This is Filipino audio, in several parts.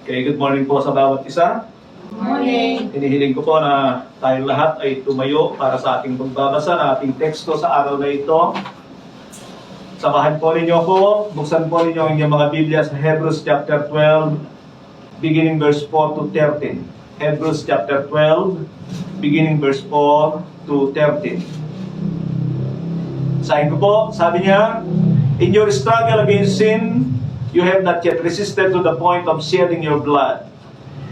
Okay, good morning po sa bawat isa. Good morning. Hinihiling ko po na tayong lahat ay tumayo para sa ating pagbabasa ng ating teksto sa araw na ito. Samahan po ninyo ko, buksan po ninyo ang inyong mga Biblia sa Hebrews chapter 12, beginning verse 4 to 13. Hebrews chapter 12, beginning verse 4 to 13. Sahin ko po, sabi niya, in your struggle against sin, you have not yet resisted to the point of shedding your blood.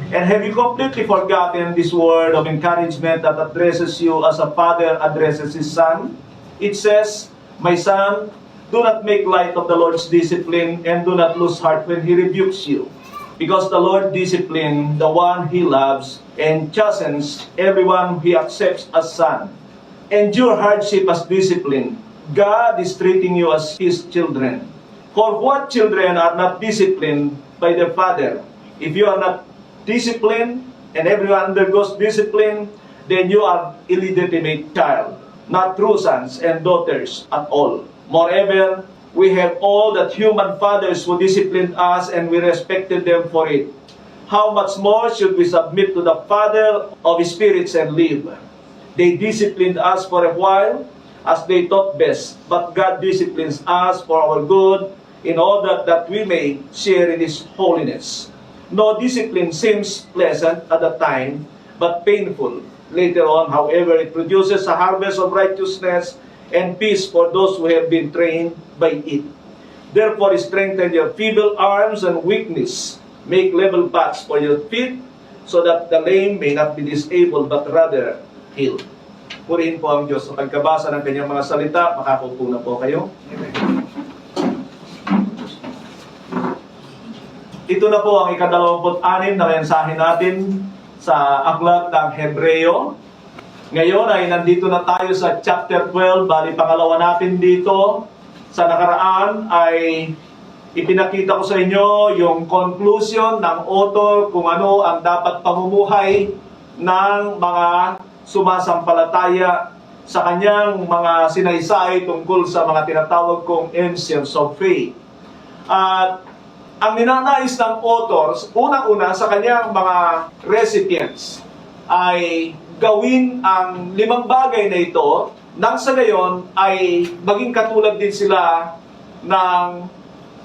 And have you completely forgotten this word of encouragement that addresses you as a father addresses his son? It says, my son, do not make light of the Lord's discipline and do not lose heart when he rebukes you. Because the Lord disciplines the one he loves and chastens everyone he accepts as son. Endure hardship as discipline. God is treating you as his children. For what children are not disciplined by their father? If you are not disciplined, and everyone undergoes discipline, then you are illegitimate child, not true sons and daughters at all. Moreover, we have all that human fathers who disciplined us and we respected them for it. How much more should we submit to the Father of spirits and live? They disciplined us for a while, as they thought best, but God disciplines us for our good, in order that we may share in His holiness. No discipline seems pleasant at the time, but painful. Later on, however, it produces a harvest of righteousness and peace for those who have been trained by it. Therefore, strengthen your feeble arms and weakness. Make level paths for your feet, so that the lame may not be disabled, but rather healed. Purihin po ang Diyos. Sa pagkabasa ng kanyang mga salita, makakupo na po kayo. Ito na po ang ika-26 na mensahe natin sa aklat ng Hebreo. Ngayon ay nandito na tayo sa chapter 12, bali pangalawa natin dito. Sa nakaraan ay ipinakita ko sa inyo yung conclusion ng author kung ano ang dapat pamumuhay ng mga sumasampalataya sa kanyang mga sinaysay tungkol sa mga tinatawag kong ancients of faith. At ang ninanais ng authors, unang-una sa kanyang mga recipients, ay gawin ang 5 bagay na ito nang sa gayon ay maging katulad din sila ng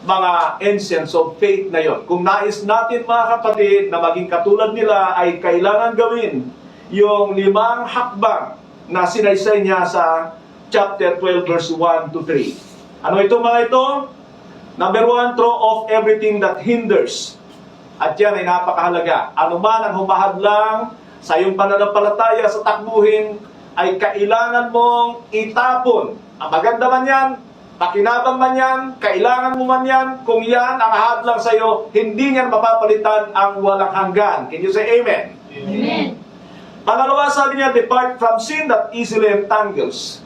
mga ancients of faith na yon. Kung nais natin mga kapatid na maging katulad nila, ay kailangan gawin yung 5 hakbang na sinaysay niya sa chapter 12 verse 1 to 3. Ano ito mga ito? Number 1, throw off everything that hinders. At yan ay napakahalaga. Ano man ang humahadlang sa iyong pananampalataya sa takbuhin, ay kailangan mong itapon. Ang maganda man yan, pakinabang man yan, kailangan mo man yan, kung yan ang ahadlang sa iyo, hindi niyan mapapalitan ang walang hanggan. Can you say amen? Amen. Pangalawa, sabi niya, depart from sin that easily entangles.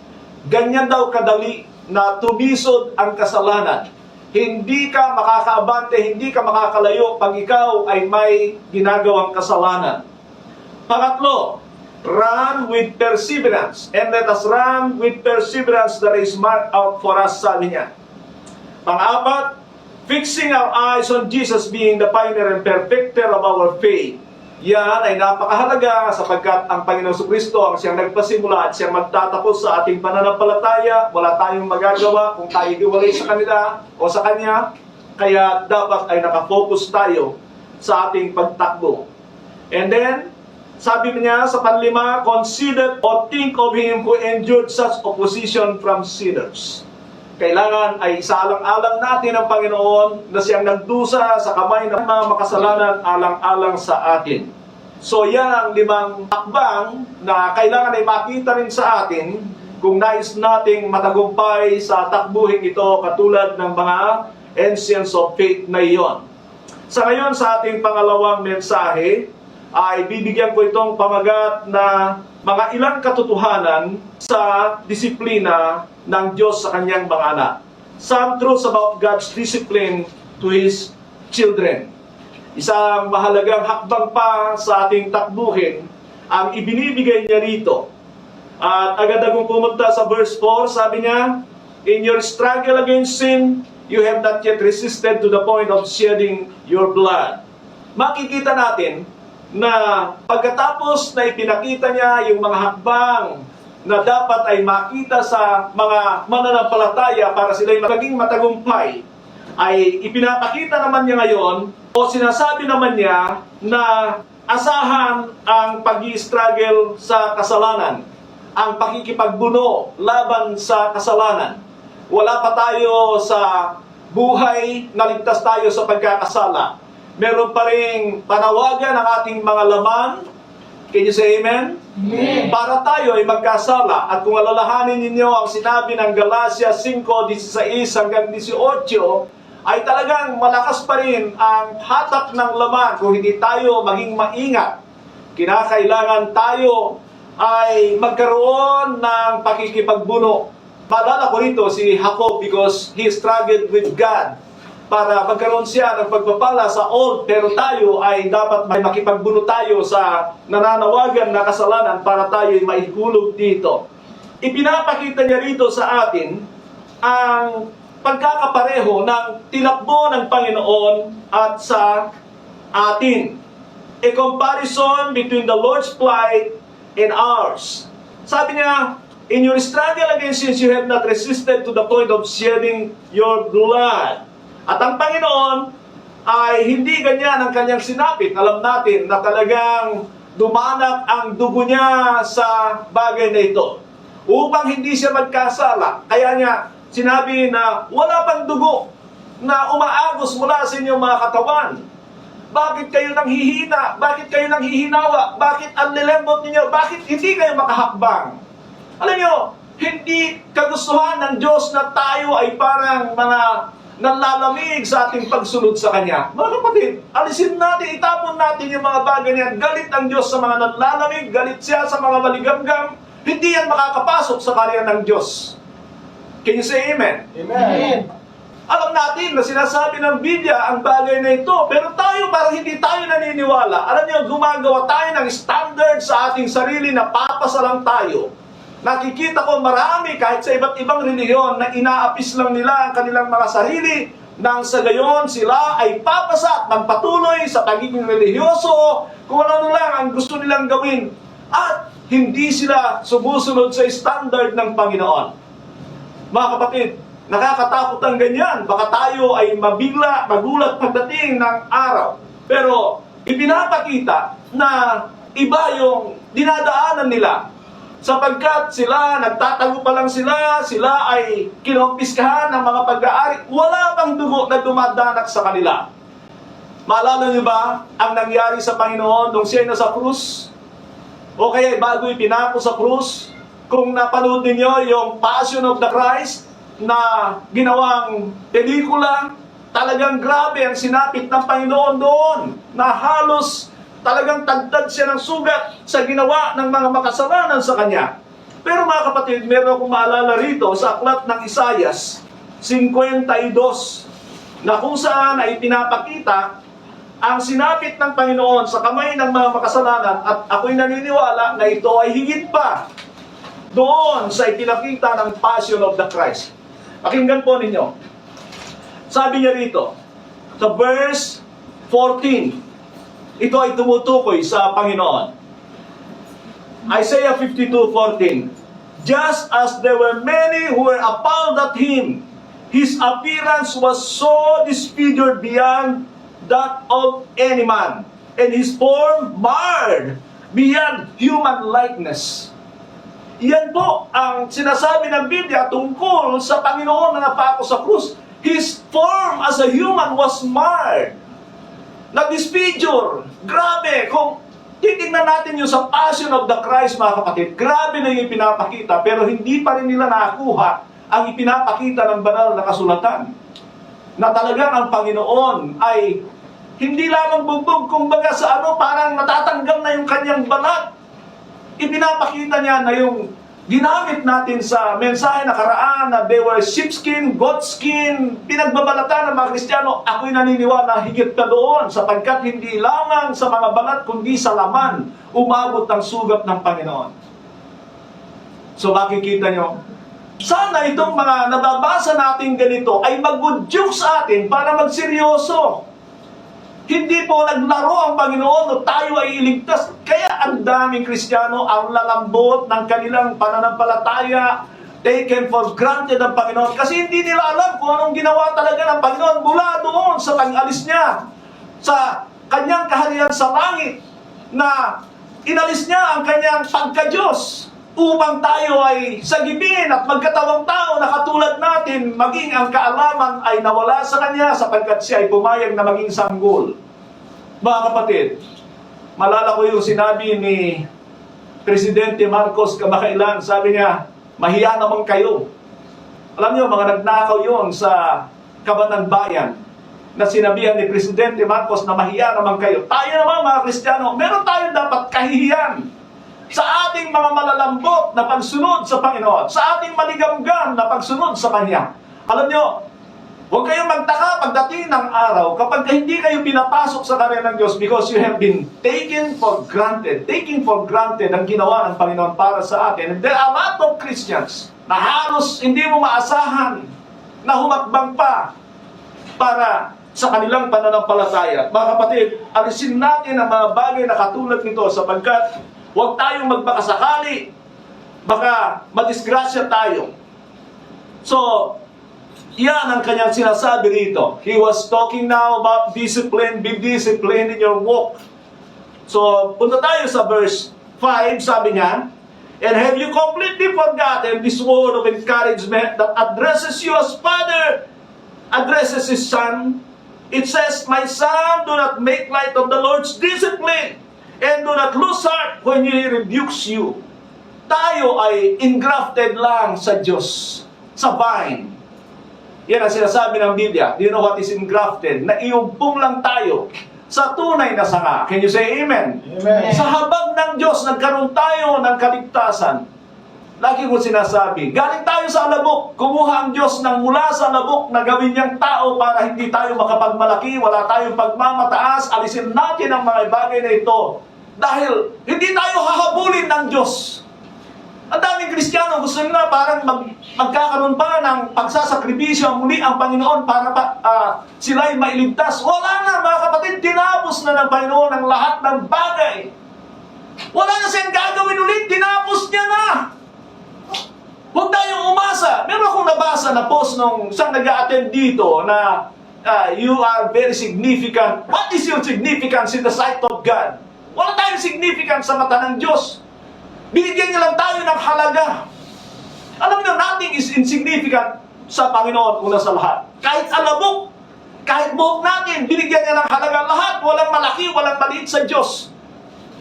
Ganyan daw kadali na tumisod ang kasalanan. Hindi ka makakaabante, hindi ka makakalayo pag ikaw ay may ginagawang kasalanan. Pangatlo, run with perseverance. And let us run with perseverance the race marked out for us, sabi niya. Pang-apat, fixing our eyes on Jesus being the pioneer and perfecter of our faith. Yan ay napakahalaga sapagkat ang Panginoong Kristo ang siyang nagpasimula at siyang magtatapos sa ating pananampalataya. Wala tayong magagawa kung tayo iwalay sa kanila o sa Kanya. Kaya dapat ay nakafocus tayo sa ating pagtakbo. And then, sabi niya sa panlima, consider or think of Him who endured such opposition from sinners. Kailangan ay isaalang-alang natin ang Panginoon na siyang nagdusa sa kamay ng mga makasalanan alang-alang sa atin. So yan ang 5 hakbang na kailangan ay makita rin sa atin kung nais nating matagumpay sa takbuhin ito katulad ng mga ancients of faith na iyon. Sa ngayon sa ating pangalawang mensahe ay bibigyan ko itong pamagat na mga ilang katotohanan sa disiplina ng Diyos sa kanyang mga anak. Some truths about God's discipline to His children. Isang mahalagang hakbang pa sa ating takbuhin ang ibinibigay niya rito. At agad akong pumunta sa verse 4, sabi niya, in your struggle against sin, you have not yet resisted to the point of shedding your blood. makikita natin na pagkatapos na ipinakita niya yung mga hakbang na dapat ay makita sa mga mananampalataya para sila'y maging matagumpay, ay ipinapakita naman niya ngayon o sinasabi naman niya na asahan ang pag-i-struggle sa kasalanan, ang pakikipagbuno laban sa kasalanan. Wala pa tayo sa buhay na ligtas tayo sa pagkakasala. Meron pa ring panawagan ng ating mga laman. Can you say amen? Amen. Para tayo ay magkasala. At kung alalahanin ninyo ang sinabi ng Galacia 5:16 hanggang 18, ay talagang malakas pa rin ang hatak ng laman kung hindi tayo maging maingat. Kinakailangan tayo ay magkaroon ng pakikipagbuno. Maalala ko rito si Jacob because he struggled with God para magkaroon siya ng pagpapala sa old, pero tayo ay dapat may makipagbuno tayo sa nananawagan na kasalanan para tayo ay maihulog dito. Ipinapakita niya rito sa atin ang pagkakapareho ng tinakbo ng Panginoon at sa atin. A comparison between the Lord's plight and ours. Sabi niya, in your struggle against sin, you have not resisted to the point of shedding your blood. At ang Panginoon ay hindi ganyan ang kanyang sinapit. Alam natin na talagang dumanak ang dugo niya sa bagay na ito upang hindi siya magkasala. Kaya niya sinabi na wala pang dugo na umaagos mula sa inyong mga katawan. Bakit kayo nanghihina? Bakit kayo nanghihinawa? Bakit ang lilembot ninyo? Bakit hindi kayo makahakbang? Alam niyo, hindi kagustuhan ng Diyos na tayo ay parang mga nanlalamig sa ating pagsunod sa Kanya. Mga kapatid, alisin natin, itapon natin yung mga bagay niyan. Galit ang Diyos sa mga nanlalamig, galit siya sa mga maligamgam. Hindi yan makakapasok sa karya ng Diyos. Can you say amen? Amen. Alam natin na sinasabi ng Biblia ang bagay na ito, pero tayo parang hindi tayo naniniwala. Alam niyo, gumagawa tayo ng standard sa ating sarili na papasa lang tayo. Nakikita ko marami kahit sa iba't ibang relihiyon na inaapis lang nila ang kanilang mga sarili nang sa gayon sila ay papasa at magpatuloy sa pagiging relihiyoso kung ano lang ang gusto nilang gawin at hindi sila sumusunod sa standard ng Panginoon. Mga kapatid, nakakatakot ang ganyan. Baka tayo ay mabigla, magulat pagdating ng araw. Pero ipinapakita na iba yung dinadaanan nila. Sapagkat sila, nagtatago pa lang sila ay kinompiskahan ng mga pag-aari, wala pang dugo na dumadanak sa kanila. Maalala niyo ba ang nangyari sa Panginoon nung siya nasa krus? O kaya bago ipinako sa krus, kung napanood niyo yung Passion of the Christ na ginawang pelikula, talagang grabe ang sinapit ng Panginoon doon, na halos talagang tagtad siya ng sugat sa ginawa ng mga makasalanan sa Kanya. Pero mga kapatid, meron akong maalala rito sa aklat ng Isaias 52, na kung saan ay pinapakita ang sinapit ng Panginoon sa kamay ng mga makasalanan, at ako'y naniniwala na ito ay higit pa doon sa ipinakita ng Passion of the Christ. Pakinggan po ninyo. Sabi niya rito, sa verse 14, ito ay tumutukoy sa Panginoon. Isaiah 52:14. Just as there were many who were appalled at him, his appearance was so disfigured beyond that of any man, and his form marred beyond human likeness. Yan po ang sinasabi ng Biblia tungkol sa Panginoon na napako sa krus. His form as a human was marred. Na-disfigure. Grabe. Kung titignan natin yung sa Passion of the Christ, mga kapatid, grabe na yung pinapakita, pero hindi pa rin nila nakuha ang ipinapakita ng banal na kasulatan. Na talagang ang Panginoon ay hindi lamang bugbog, kumbaga sa parang natatanggal na yung kanyang balat. Ipinapakita niya na yung ginamit natin sa mensahe nakaraan na they were sheepskin, goatskin, pinagbabalatan ng mga Kristiyano. Ako'y naniniwala higit ka doon sapagkat hindi lamang sa mga balat kundi sa laman umabot ang sugat ng Panginoon. So makikita nyo, sana itong mga nababasa natin ganito ay mag-good joke sa atin para magseryoso. Hindi po naglaro ang Panginoon no tayo ay iligtas. Kaya ang daming Kristiyano ang lalambot ng kanilang pananampalataya, taken for granted ang Panginoon. Kasi hindi nila alam kung anong ginawa talaga ng Panginoon mula doon sa pag-alis niya sa kanyang kaharian sa langit, na inalis niya ang kanyang pagka-Diyos upang tayo ay sagipin at magkatawang tao na katulad natin, maging ang kaalaman ay nawala sa kanya sapagkat siya ay pumayag na maging sanggol. Mga kapatid, malala ko yung sinabi ni Presidente Marcos kamakailan. Sabi niya, mahiya naman kayo. Alam niyo, mga nagnakaw yon sa Kabanang Bayan, na sinabihan ni Presidente Marcos na mahiya naman kayo. Tayo naman mga Kristiyano, meron tayo dapat kahihiyan sa ating mga malalambot na pagsunod sa Panginoon, sa ating maligamgam na pagsunod sa Kanya. Alam nyo, huwag kayong magtaka pagdating ng araw kapag hindi kayo pinapasok sa karya ng Diyos because you have been taking for granted ang ginawa ng Panginoon para sa atin. And there are a lot of Christians na halos hindi mo maasahan na humakbang pa para sa kanilang pananampalataya. Mga kapatid, alisin natin ang mga bagay na katulad nito sapagkat huwag tayong magpakasakali, baka madisgrasya tayo. So, yan ang kanyang sinasabi rito. He was talking now about discipline, be disciplined in your walk. So, punta tayo sa verse 5, sabi niya, and have you completely forgotten this word of encouragement that addresses you as Father addresses his Son? It says, my son, do not make light of the Lord's discipline, and do not lose heart when He rebukes you. Tayo ay engrafted lang sa Diyos, sa vine. Yan ang sinasabi ng Biblia. Do you know what is engrafted? Naiumpong lang tayo sa tunay na sanga. Can you say amen? Amen. Sa habag ng Diyos, nagkaroon tayo ng kaligtasan. Lagi ko sinasabi, galing tayo sa alabok, kumuha ang Diyos ng mula sa alabok na gawin niyang tao para hindi tayo makapagmalaki, wala tayong pagmamataas, alisin natin ang mga bagay na ito. Dahil hindi tayo hahabulin ng Diyos. Ang daming Kristiyano gusto nila parang magkakaroon pa ng pagsasakripisyo muli ang Panginoon para sila'y mailigtas. Wala na mga kapatid, tinapos na ng Panginoon ang lahat ng bagay. Wala na siyang gagawin ulit, tinapos niya na. Huwag tayong umasa. Meron akong nabasa na post nung isang nag-a-attend dito na you are very significant. What is your significance in the sight of God? Wala tayong significance sa mata ng Diyos. Binigyan niya lang tayo ng halaga. Alam niyo, nothing is insignificant sa Panginoon una sa lahat. Kahit alabok, kahit buhok natin, binigyan niya ng halaga lahat. Walang malaki, walang maliit sa Diyos.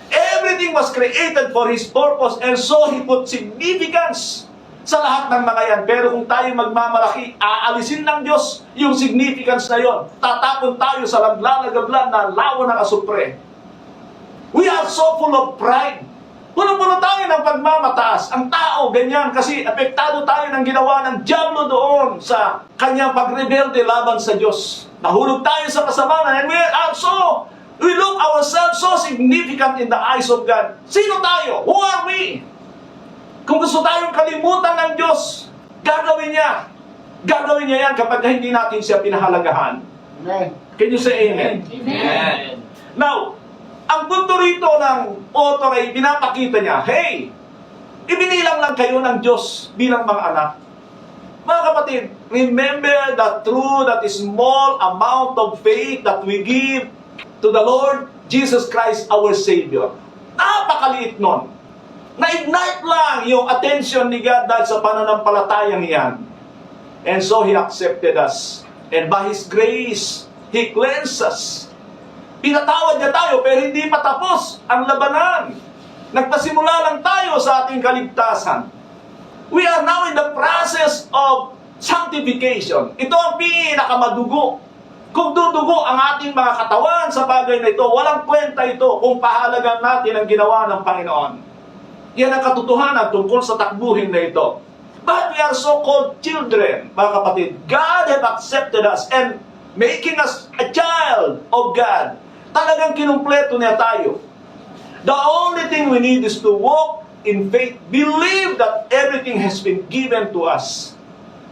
Everything was created for His purpose, and so He put significance sa lahat ng mga yan. Pero kung tayo magmamalaki, aalisin ng Diyos yung significance na yon. Tatapon tayo sa laglalagablan na lawa ng asupre. We are so full of pride. Puno-puno tayo ng pagmamataas. Ang tao, ganyan, kasi apektado tayo ng ginawa ng dyablo doon sa kanyang pagrebelde laban sa Diyos. Nahulog tayo sa kasamanan, and we look ourselves so significant in the eyes of God. Sino tayo? Who are we? Kung gusto tayong kalimutan ng Diyos, gagawin niya. Gagawin niya yan kapag hindi natin siya pinahalagahan. Amen. Can you say amen? Amen. Now, ang punto rito ng author ay pinapakita niya, hey, ibinilang lang kayo ng Diyos bilang mga anak. Mga kapatid, remember the true, that small amount of faith that we give to the Lord Jesus Christ, our Savior. Napakaliit nun. Na-ignite lang yung attention ni God dahil sa pananampalatayang iyan. And so He accepted us. And by His grace, He cleansed us. Pinatawad niya tayo, pero hindi pa tapos ang labanan. Nagpasimula lang tayo sa ating kaligtasan. We are now in the process of sanctification. Ito ang pinakamadugo. Kung dudugo ang ating mga katawan sa bagay na ito, walang kwenta ito kung pahalagan natin ang ginawa ng Panginoon. Yan ang katotohanan tungkol sa takbuhin na ito. But we are so-called children, mga kapatid. God have accepted us and making us a child of God. Talagang kinumpleto niya tayo. The only thing we need is to walk in faith. Believe that everything has been given to us.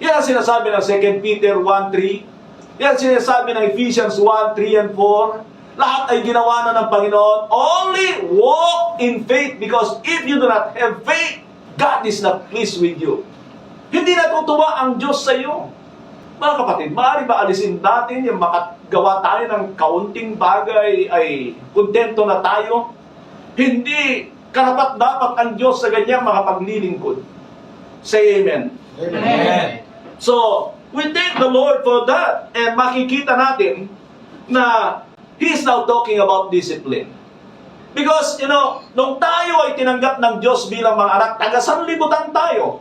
Yan ang sinasabi ng 2 Peter 1:3. Yan ang sinasabi ng Ephesians 1:3 and 4. Lahat ay ginawa na ng Panginoon. Only walk in faith, because if you do not have faith, God is not pleased with you. Hindi natutuwa ang Diyos sa iyo. Mga kapatid, maaari ba alisin natin yung makagawa tayo ng kaunting bagay ay kontento na tayo? Hindi karapat-dapat ang Diyos sa ganyang makapaglilingkod. Say amen. Amen. So, we thank the Lord for that. And makikita natin na He is now talking about discipline. Because, nung tayo ay tinanggap ng Diyos bilang mga anak, taga-sanlibutan tayo.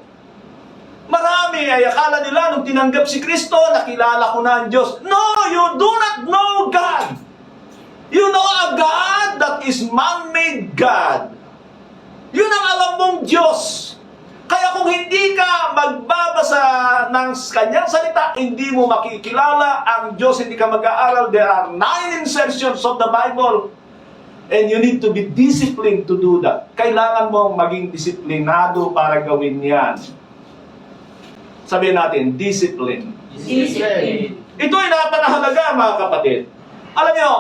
Marami ay akala nila nung tinanggap si Kristo, nakilala ko na ang Diyos. No, you do not know God. You know a God that is man-made God. Yun ang alam mong Diyos. Kaya kung hindi ka magbabasa ng kanyang salita, hindi mo makikilala ang Diyos, hindi ka mag-aaral. There are 9 insertions of the Bible. And you need to be disciplined to do that. Kailangan mong maging disiplinado para gawin yan. Sabihin natin, discipline. Discipline. Ito ay napakahalaga, mga kapatid. Alam nyo,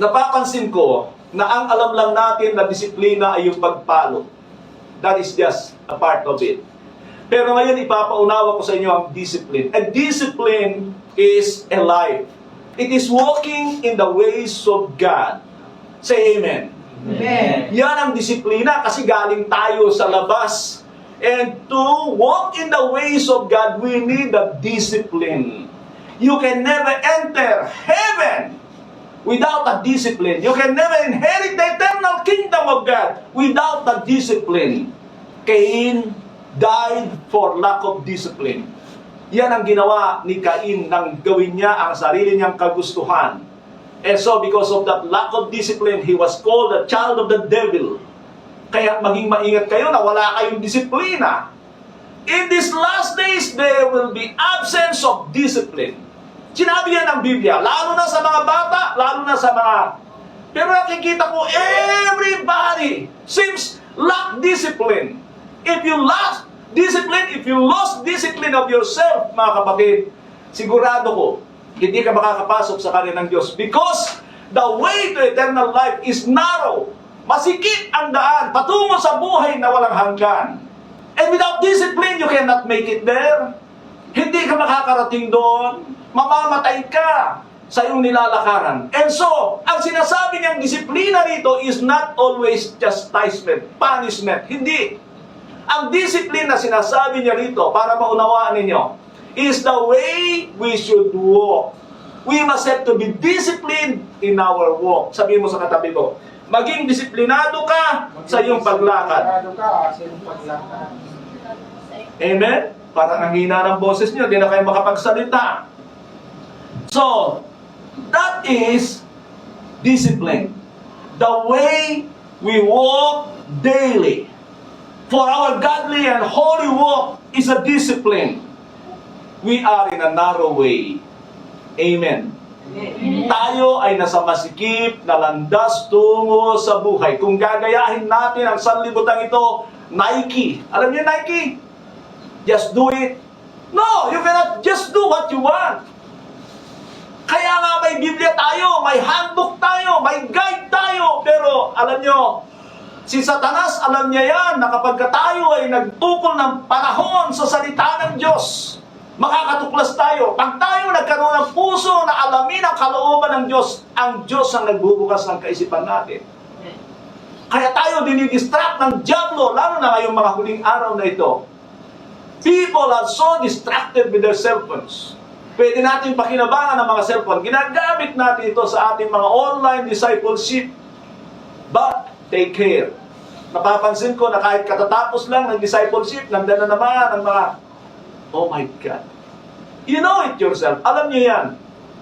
napapansin ko na ang alam lang natin na disiplina ay yung pagpalo. That is just a part of it. Pero ngayon, ipapaunawa ko sa inyo ang discipline. A discipline is a life. It is walking in the ways of God. Say amen. Amen. Yan ang disiplina kasi galing tayo sa labas. And to walk in the ways of God, we need the discipline. You can never enter heaven without a discipline. You can never inherit the eternal kingdom of God without the discipline. Cain died for lack of discipline. Yan ang ginawa ni Cain nang gawin niya ang sarili niyang kagustuhan. And so because of that lack of discipline, he was called a child of the devil. Kaya maging maingat kayo na wala kayong disiplina. In these last days, there will be absence of discipline. Sinabi yan ng Biblia, lalo na sa mga bata, lalo na sa mga... Pero nakikita ko, everybody seems lack discipline. If you lost discipline of yourself, mga kapatid, sigurado ko, hindi ka makakapasok sa kanya ng Diyos. Because the way to eternal life is narrow. Masikip ang daan patungo sa buhay na walang hanggan. And without discipline, you cannot make it there. Hindi ka makakarating doon. Mamamatay ka sa iyong nilalakaran. And so, ang sinasabi niyang disiplina rito is not always chastisement, punishment. Hindi. Ang discipline na sinasabi niya rito, para maunawaan ninyo, is the way we should walk. We must have to be disciplined in our walk. Sabihin mo sa katabi ko, maging disiplinado ka sa iyong paglakad. Amen? Parang ang hina ng boses niyo, di na kayo makapagsalita. So, that is discipline. The way we walk daily. For our godly and holy walk is a discipline. We are in a narrow way. Amen. Tayo ay nasa masikip na landas tungo sa buhay. Kung gagayahin natin ang sanlibutan ito, Nike. Alam niyo Nike? Just do it. No, you cannot just do what you want. Kaya nga may Biblia tayo, may handbook tayo, may guide tayo. Pero alam niyo, si Satanas, alam niya yan na kapag tayo ay nagtukol ng panahon sa salita ng Diyos, makakatuklas tayo. Pag tayo nagkaroon ng puso na alamin ang kalooban ng Diyos, ang Diyos ang nagbubukas ng kaisipan natin. Kaya tayo dinidistract ng diablo, lalo na ngayong mga huling araw na ito. People are so distracted with their cell phones. Pwede natin pakinabangan ng mga cellphone. Ginagamit natin ito sa ating mga online discipleship. But, take care. Napapansin ko na kahit katatapos lang ng discipleship, nandiyan na naman ang mga, oh my God. You know it yourself. Alam niyo yan.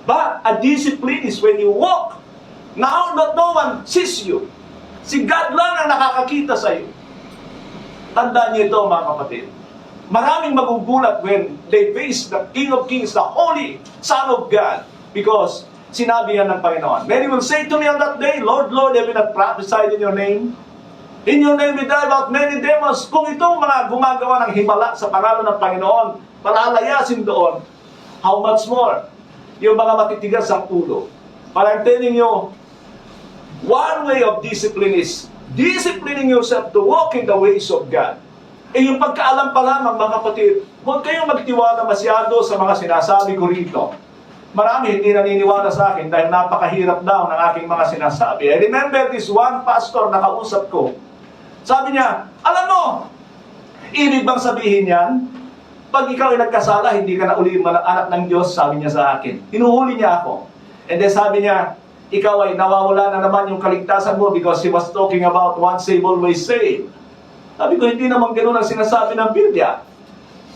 But a discipline is when you walk. Now that no one sees you. Si God lang ang nakakakita sa iyo. Tandaan niyo ito, mga kapatid. Maraming magugulat when they face the King of Kings, the Holy Son of God. Because sinabi yan ng Panginoon. Many will say to me on that day, Lord, Lord, have we not prophesied in your name? In your name we drive out many demons. Kung itong mga gumagawa ng himala sa pangalan ng Panginoon, palalayasin doon, how much more? Yung mga matitigas ang ulo. But I'm telling you, one way of discipline is disciplining yourself to walk in the ways of God. Eh yung pagkaalam pa lamang mga kapatid, huwag kayong magtiwala masyado sa mga sinasabi ko rito. Marami hindi naniniwala sa akin dahil napakahirap daw ng aking mga sinasabi. I remember this one pastor na kausap ko. Sabi niya, alam mo, ibig bang sabihin yan? Pag ikaw ay nagkasala, hindi ka na uli anak ng Diyos, sabi niya sa akin. Hinuhuli niya ako. And then sabi niya, ikaw ay nawawala na naman yung kaligtasan mo because he was talking about once saved, always saved. Sabi ko, hindi naman ganoon ang sinasabi ng Biblia.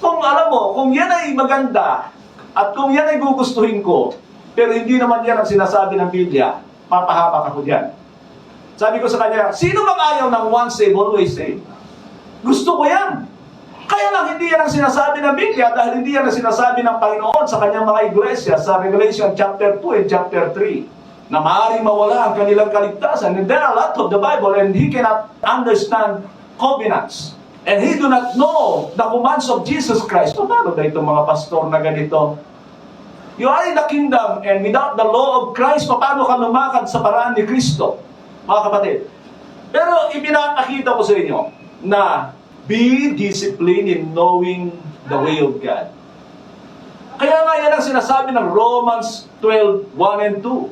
Kung alam mo, kung yan ay maganda, at kung yan ay gugustuhin ko, pero hindi naman yan ang sinasabi ng Biblia, papahamak ako dyan. Sabi ko sa kanya, sino bang ayaw ng once saved, always saved? Gusto ko yan. Kaya lang hindi yan ang sinasabi ng Biblia dahil hindi yan ang sinasabi ng Panginoon sa kanyang mga iglesia sa Revelation chapter 2 and chapter 3 na maaaring mawala ang kanilang kaligtasan. And there are a lot of the Bible and he cannot understand covenants. And he do not know the commands of Jesus Christ. Paano ba itong mga pastor na ganito? You are in the kingdom and without the law of Christ, paano ka lumakad sa paraan ni Kristo? Mga kapatid. Pero ipinapakita ko sa inyo na be disciplined in knowing the way of God. Kaya nga yan ang sinasabi ng Romans 12:1 and 2.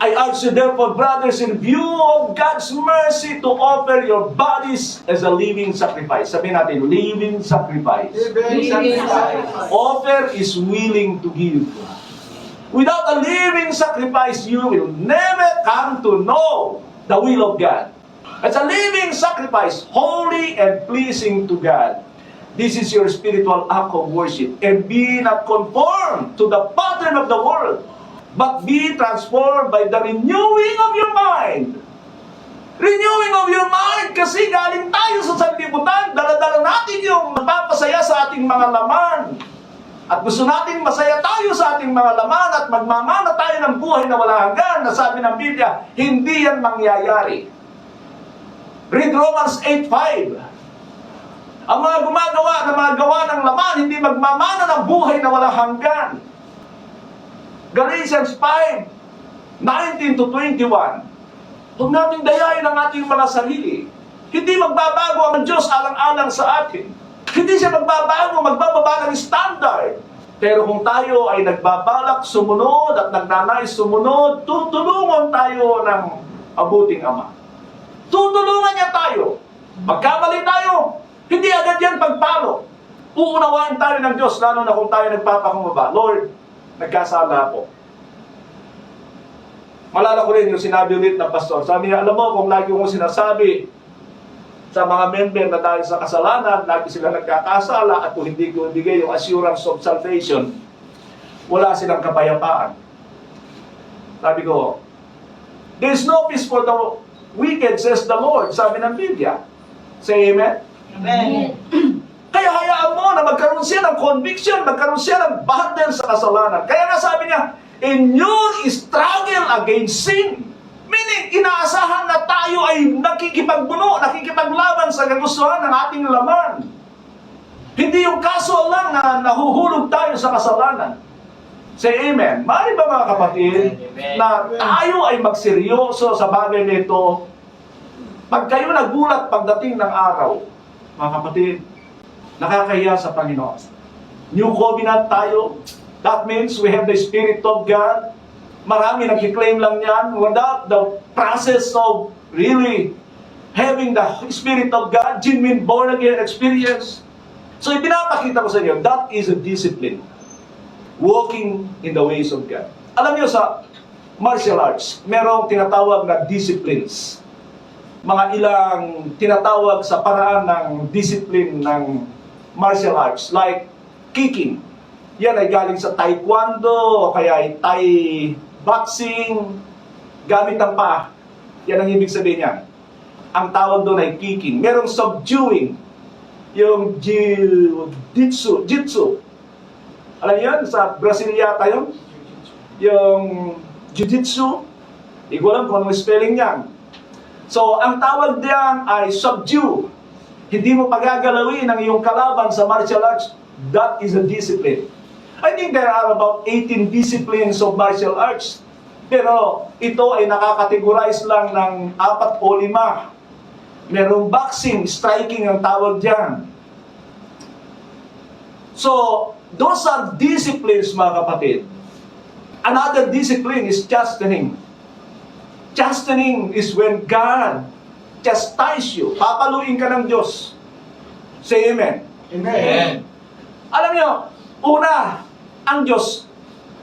I urge you therefore, brothers, in view of God's mercy, to offer your bodies as a living sacrifice. Sabihin natin, living sacrifice. Living sacrifice. Offer is willing to give. Without a living sacrifice, you will never come to know the will of God. It's a living sacrifice, holy and pleasing to God. This is your spiritual act of worship. And be not conformed to the pattern of the world, but be transformed by the renewing of your mind. Renewing of your mind, kasi galing tayo sa sanlibutan, dala-dala natin yung magpapasaya sa ating mga laman. At gusto natin masaya tayo sa ating mga laman at magmamana tayo ng buhay na wala hanggan, na sabi ng Biblia, hindi yan mangyayari. Read Romans 8:5. Ang mga gumagawa ng mga gawa ng laman, hindi magmamana ng buhay na wala hanggan. Galatians 5:19 to 21. Huwag nating dayain ang ating mga sarili. Hindi magbabago ang Diyos alang-alang sa atin. Hindi siya magbabago, magbababa ng standard. Pero kung tayo ay nagbabalak sumunod at nagnanais sumunod, tutulungan tayo ng abuting Ama. Tutulungan niya tayo. Magkamali tayo, hindi agad yan pagpalo. Uunawain tayo ng Diyos, lalo na kung tayo nagpapakumbaba. Lord, nagkasala ako. Malala ko rin yung sinabi ulit ng pastor. Sabi niya, alam mo, kung lagi kong sinasabi sa mga member na dahil sa kasalanan, lagi sila nagkakasala at kung hindi ko ibigay yung assurance of salvation, wala silang kapayapaan. Sabi ko, there is no peace for the wicked, says the Lord, sabi ng Biblia. Say amen? Amen. Kaya hayaan mo na magkaroon siya ng conviction, magkaroon siya ng battle sa kasalanan. Kaya nga sabi niya, in your struggle against sin, meaning inaasahan na tayo ay nakikipagbuno, nakikipaglaban sa kagustuhan ng ating laman. Hindi yung kaso lang na nahuhulog tayo sa kasalanan. Say amen. Mari ba mga kapatid, na tayo ay magseryoso sa bagay nito? Pag kayo nagulat pagdating ng araw, mga kapatid, nakakahiya sa Panginoon. New covenant tayo. That means we have the Spirit of God. Marami nag-claim lang yan without the process of really having the Spirit of God, genuine born-again experience. So, ipinapakita ko sa inyo, that is a discipline. Walking in the ways of God. Alam niyo sa martial arts, merong tinatawag na disciplines. Mga ilang tinatawag sa paraan ng discipline ng martial arts, like kicking. Yan ay galing sa taekwondo, o kaya ay Thai boxing, gamit ang paa. Yan ang ibig sabihin niya. Ang tawag doon ay kicking. Merong subduing, yung jitsu. Alam niyo yun, sa Brazil yata yun? Yung jiu-jitsu. Hindi ko alam kung anong spelling niyan. So, ang tawag diyan ay subdue. Hindi mo pagagalawin ang iyong kalaban sa martial arts. That is a discipline. I think there are about 18 disciplines of martial arts. Pero ito ay nakakategorize lang ng 4 o 5. Merong boxing, striking ang tawag dyan. So, those are disciplines, mga kapatid. Another discipline is chastening. Chastening is when God chastise you. Papaluin ka ng Diyos. Say amen. Amen. Alam niyo, una, ang Diyos,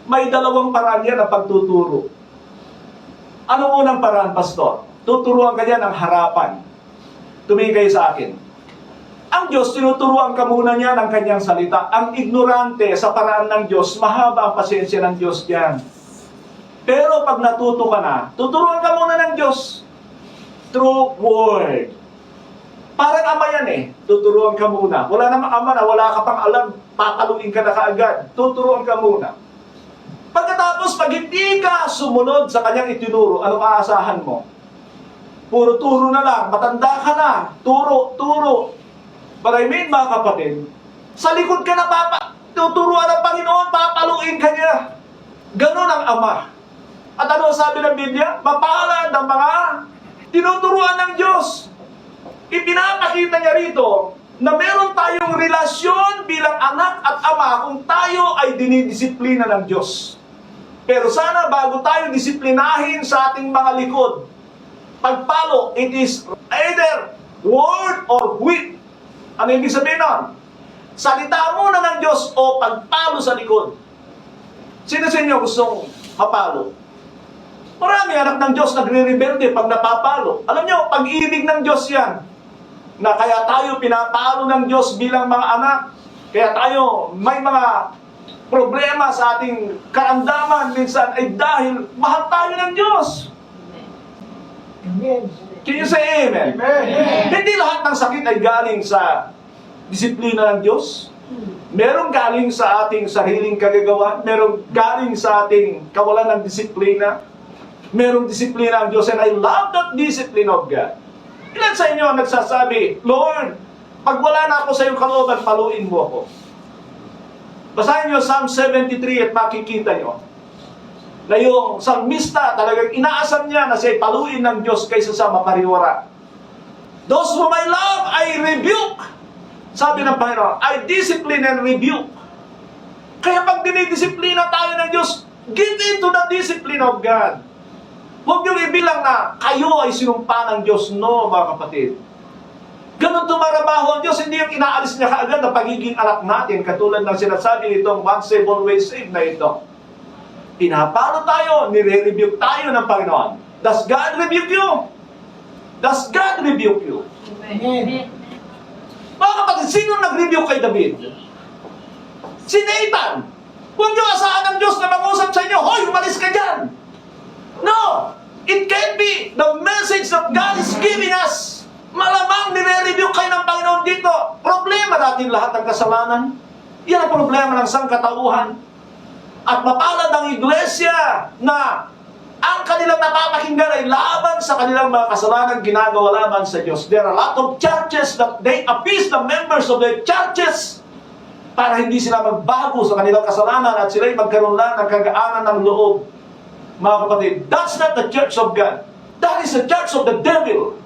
may 2 paraan yan na pagtuturo. Anong unang paraan, Pastor? Tuturuan ka niya ng harapan. Tumingin kayo sa akin. Ang Diyos, tinuturuan ka muna niya ng kanyang salita. Ang ignorante sa paraan ng Diyos, mahaba ang pasensya ng Diyos diyan. Pero pag natuto ka na, tuturuan ka muna ng Diyos through word. Parang ama yan eh. Tuturuan ka muna. Wala namang ama na wala ka pang alam, papaluin ka na kaagad. Tuturuan ka muna. Pagkatapos, pag hindi ka sumunod sa kanyang itinuro, anong aasahan mo? Puro turo na lang. Matanda ka na. Turo, turo. But I mean, mga kapatid, sa likod ka na tuturuan ng Panginoon, papaluin ka niya. Ganon ang ama. At ano sabi ng Biblia? Mapalad ang mga tinuturuan ng Diyos. Ipinapakita niya rito na meron tayong relasyon bilang anak at ama kung tayo ay dinidisiplina ng Diyos. Pero sana bago tayo disiplinahin sa ating mga likod, pagpalo, it is either word or whip. Ano ibig sabihin nun? Salita muna ng Diyos o pagpalo sa likod. Sino sa inyo gustong mapalo? Marami anak ng Diyos nagre-rebelde pag napapalo. Alam nyo, pag-ibig ng Diyos yan. Na kaya tayo pinapalo ng Diyos bilang mga anak. Kaya tayo may mga problema sa ating karamdaman minsan ay dahil mahal tayo ng Diyos. Amen. Can you say amen? Amen. Hindi lahat ng sakit ay galing sa disiplina ng Diyos. Merong galing sa ating sariling kagagawan. Merong galing sa ating kawalan ng disiplina. Merong disiplina ng Diyos. And I love that discipline of God. Ilan sa inyo ang nagsasabi, Lord, pag wala na ako sa iyong kalooban, paluin mo ako. Basahin niyo Psalm 73 at makikita niyo na yung salmista talagang inaasam niya na siya paluin ng Diyos kaysa sa mapariwara. Those whom I love, I rebuke. Sabi ng Panginoon, I discipline and rebuke. Kaya pag dinidisiplina tayo ng Diyos, give into the discipline of God. Huwag niyong ibilang na kayo ay sinumpa ng Diyos. No, mga kapatid. Ganun tumarabaho ang Diyos, hindi yung inaalis niya kaagad na pagiging anak natin, katulad ng sinasabi nitong once saved, always saved na ito. Pinapalo tayo, nire-rebuke tayo ng Panginoon. Does God rebuke you? Does God rebuke you? Amen. Mga kapatid, sino nag-rebuke kay David? Si Nathan. Huwag niyo asahan ng Diyos na mag-usap sa inyo, hoy, umalis ka dyan! No! It can't be the message that God is giving us. Malamang nire-review kayo ng Panginoon dito. Problema natin lahat ng kasalanan. Yan ang problema ng sangkatauhan. At mapalad ang iglesia na ang kanilang napapakinggan ay laban sa kanilang mga kasalanan ginagawa laban sa Diyos. There are a lot of churches that they appease the members of the churches para hindi sila magbago sa kanilang kasalanan at sila'y magkaroon lang ng kagaanan ng loob. Mga kapatid, that's not the church of God. That is the church of the devil.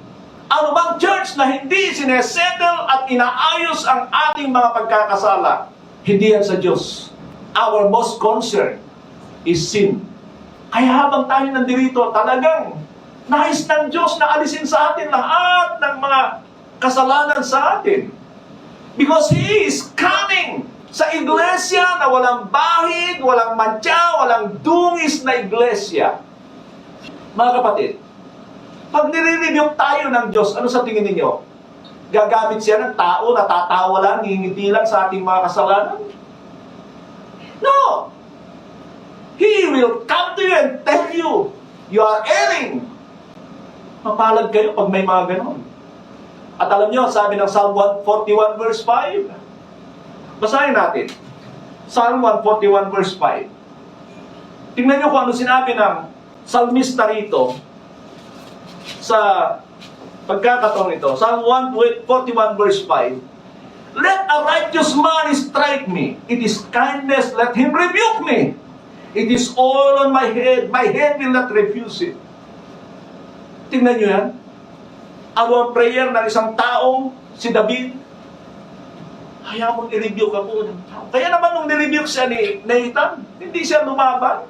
Ano bang church na hindi sinesettle at inaayos ang ating mga pagkakasala? Hindi yan sa Diyos. Our most concern is sin. Kaya habang tayo nandirito, talagang nais ng Diyos na alisin sa atin lahat ng mga kasalanan sa atin. Because He is coming sa iglesia na walang bahid, walang mantya, walang dungis na iglesia. Mga kapatid, pag nire-rebuke tayo ng Diyos, ano sa tingin ninyo? Gagamit siya ng tao, natatawa lang, ngingiti lang sa ating mga kasalanan? No! He will come to you and tell you, you are erring. Mapalad kayo pag may mga ganon. At alam niyo, sabi ng Psalm 141 verse 5, basahin natin. Psalm 141 verse 5. Tingnan niyo kung ano sinabi ng salmista rito sa pagkakataon ito. Psalm 141 verse 5. Let a righteous man strike me. It is kindness, let him rebuke me. It is all on my head. My head will not refuse it. Tingnan nyo yan. Ano ang prayer ng isang taong si David? Hayaan mong i-rebuke ako ng tao. Kaya naman nung nirebuke siya ni Nathan, hindi siya lumaban.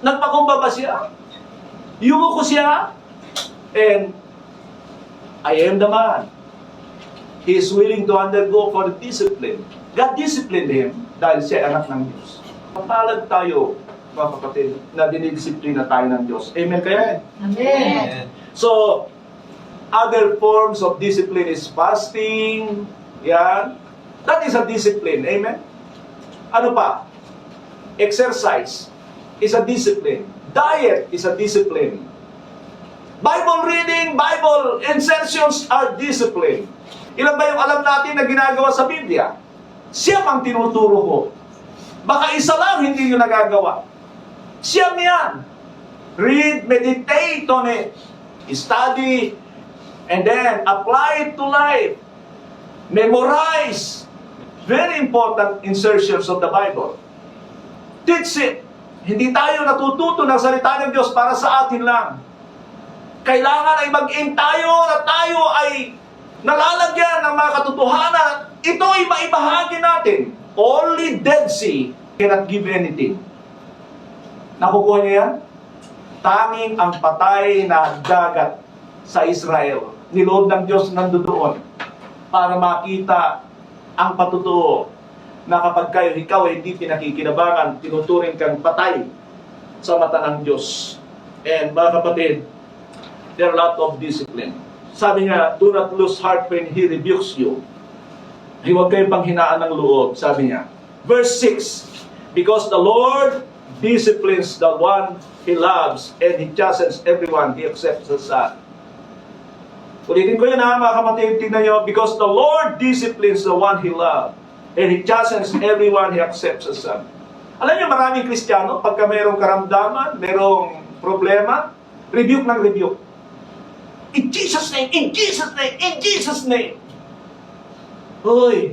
Nagpakumbaba siya. Yumuko siya. And I am the man. He is willing to undergo for discipline. God disciplined him dahil siya anak ng Diyos. Mapalad tayo, mga kapatid, na dinidisiplina tayo ng Diyos. Amen kayo? Amen. So, other forms of discipline is fasting. Yan. That is a discipline. Amen? Ano pa? Exercise is a discipline. Diet is a discipline. Bible reading, Bible insertions are discipline. Ilan ba yung alam natin na ginagawa sa Biblia? Siyam ang tinuturo ko. Baka isa lang hindi nyo nagagawa. Siyam yan. Read, meditate on it. Study, and then apply it to life. Memorize. Very important insertions of the Bible. Teach it. Hindi tayo natututo ng salita ng Diyos para sa atin lang. Kailangan ay mag-aim tayo na tayo ay nalalagyan ng mga katotohanan. Ito ay maibahagi natin. Only Dead Sea cannot give anything. Nakukuha niyo yan? Tanging ang patay na dagat sa Israel. Nilood ng Diyos nandoon para makita ang patutuo na kapag ikaw ay hindi pinakikinabangan, tinuturing kang patay sa mata ng Diyos. And mga kapatid, there are a lot of discipline. Sabi nga, do not lose heart when He rebukes you. Huwag kayong panghinaan ng loob, sabi niya. Verse 6, because the Lord disciplines the one He loves, and He chastens everyone He accepts as son. Ulitin ko yun ha, mga kapatid, tingnan nyo, because the Lord disciplines the one He loves, and He chastens everyone He accepts as son. Alam niyo, maraming Kristiyano, pagka mayroong karamdaman, mayroong problema, rebuke ng rebuke. In Jesus' name, in Jesus' name, in Jesus' name. Hoy,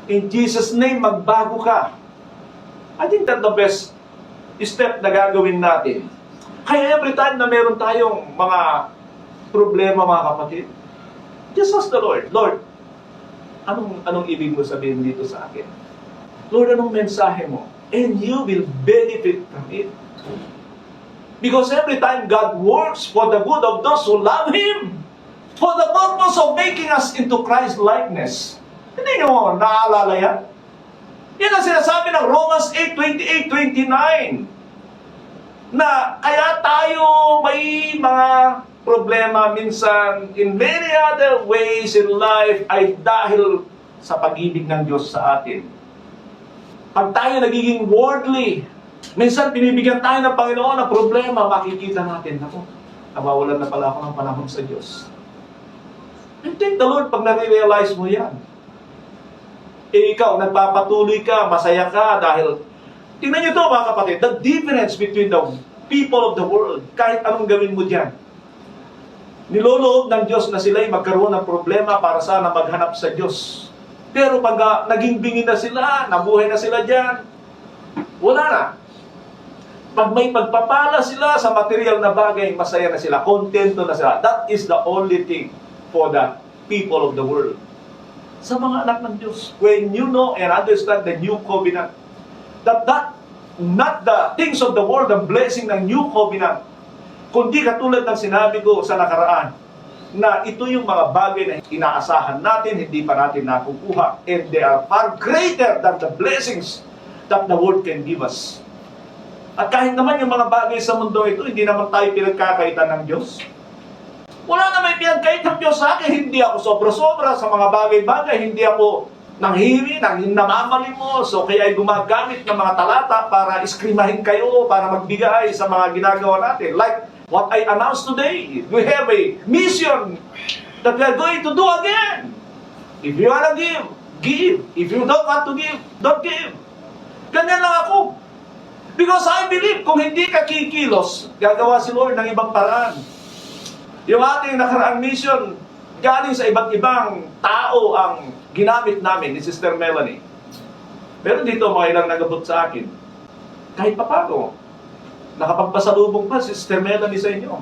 in Jesus' name, magbago ka. I think that the best step na gagawin natin. Kaya every time na meron tayong mga problema, mga kapatid, just ask the Lord, Lord, anong ibig mo sabihin dito sa akin? Lord, anong mensahe mo? And you will benefit from it. Because every time God works for the good of those who love Him, for the purpose of making us into Christ likeness. Hindi nyo naaalala yan? Yan ang sinasabi ng Romans 8:28-29. Na kaya tayo may mga problema minsan in many other ways in life ay dahil sa pag-ibig ng Diyos sa atin. Pag tayo nagiging worldly, minsan pinibigyan tayo ng Panginoon ng problema, makikita natin, ako, nawawalan na pala ako ng panahon sa Diyos. And thank the Lord pag nare-realize mo yan. Eh ikaw, nagpapatuloy ka, masaya ka dahil, tingnan nyo ito mga kapatid, the difference between the people of the world, kahit anong gawin mo dyan, niloloob ng Diyos na sila'y magkaroon ng problema para sana maghanap sa Diyos. Pero pag naging bingi na sila, nabuhay na sila dyan, wala na. Pag may pagpapala sila sa material na bagay, masaya na sila, kontento na sila. That is the only thing for the people of the world. Sa mga anak ng Diyos, when you know and understand the new covenant, that not the things of the world, the blessing ng new covenant, kundi katulad ng sinabi ko sa nakaraan, na ito yung mga bagay na inaasahan natin, hindi pa natin nakukuha, and they are far greater than the blessings that the world can give us. At kahit naman yung mga bagay sa mundo ito, hindi naman tayo pinagkakaitan ng Diyos. Wala na may pinagkait ng Diyos sa akin. Hindi ako sobra-sobra sa mga bagay-bagay. Hindi ako nanghiri, namamalimos. So kaya ay gumagamit ng mga talata para iskrimahin kayo, para magbigay sa mga ginagawa natin. Like what I announced today. We have a mission that we are going to do again. If you wanna give, give. If you don't want to give, don't give. Ganyan lang ako. Because I believe kung hindi ka kikilos, gagawa si Lord ng ibang paraan. Yung ating nakaraang mission, galing sa iba't ibang tao ang ginamit namin ni Sister Melanie. Pero dito, mga ilang nagabot sa akin. Kahit pa paano, nakapagpasalubong pa si Sister Melanie sa inyo.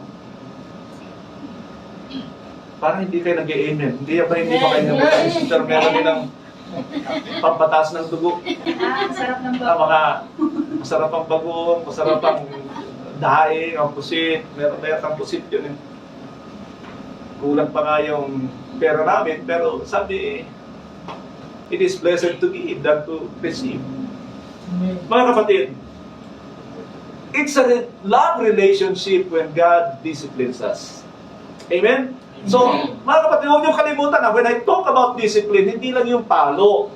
Parang hindi kayo nag-amen. Hindi ba kayo nag-amen si Sister Melanie ng pampatas ng dugo? Masarap ng Masarap ang bagong, masarap ang daing, ang pusit. Meron kang pusit yun. Kulang pa nga yung pera namin, pero sabi, it is blessed to give than to receive. Mga kapatid, it's a love relationship when God disciplines us. Amen? So, mga kapatid, huwag niyo kalimutan na when I talk about discipline, hindi lang yung palo.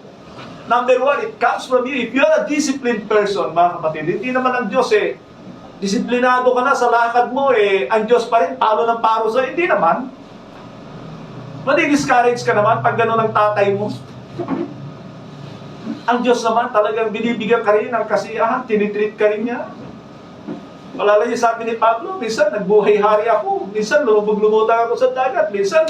Number one, it comes from you. If you are a disciplined person, mga kapatid, hindi naman ang Diyos disiplinado ka na sa lakad mo ang Diyos pa rin, palo ng paro sa hindi naman. Madi-discourage ka naman pag gano'n ang tatay mo. Ang Diyos naman talagang binibigyan ka rin ng kasiyahan, tinitreat ka rin niya. Malala niya sabi ni Pablo, minsan nagbuhay-hari ako, minsan lumubog-lumutang ako sa dagat, minsan,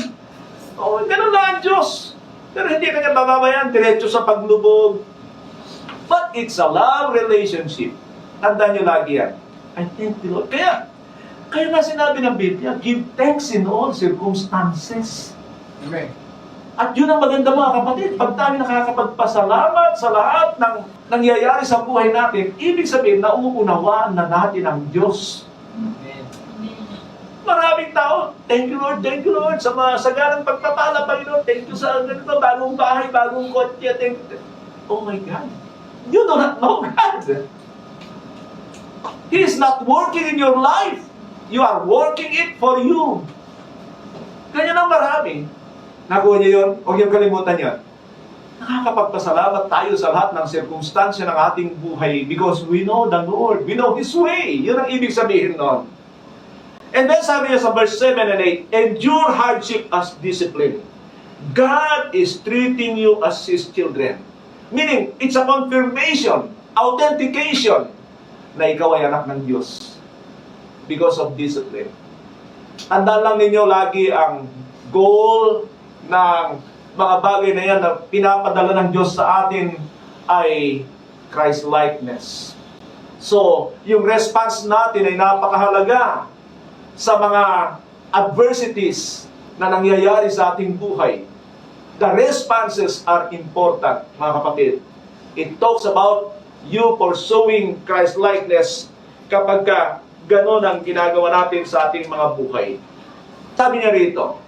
ganun na ang Diyos. Pero hindi ka niya bababayan, diretso sa paglubog. But it's a love relationship. Tandaan niyo lagi yan. I thank the Lord. Kaya nga sinabi ng Biblia, give thanks in all circumstances. Amen. At yun ang maganda mga kapatid. Pag tayo nakakapagpasalamat sa lahat ng nangyayari sa buhay natin, ibig sabihin na umuunawaan na natin ang Diyos. Amen. Maraming tao, thank you Lord, sa mga saganang pagpapala, Panginoon, thank you sa ganito, bagong bahay, bagong kotse, thank you. Oh my God, you do not know God. He is not working in your life. You are working it for you. Kanya nang marami. Nakuha niyo yun? Huwag niyong kalimutan yun. Nakakapagpasalamat tayo sa lahat ng sirkumstansya ng ating buhay because we know the Lord. We know His way. Yun ang ibig sabihin nun. And then sabi niya sa verse 7 and 8, endure hardship as discipline. God is treating you as His children. Meaning, it's a confirmation, authentication na ikaw ay anak ng Diyos because of discipline. Tandaan lang ninyo lagi ang goal ng mga bagay na yan na pinapadala ng Diyos sa atin ay Christ-likeness. So, yung response natin ay napakahalaga sa mga adversities na nangyayari sa ating buhay. The responses are important, mga kapatid. It talks about you pursuing Christ-likeness kapag ganon ang ginagawa natin sa ating mga buhay. Sabi niya rito,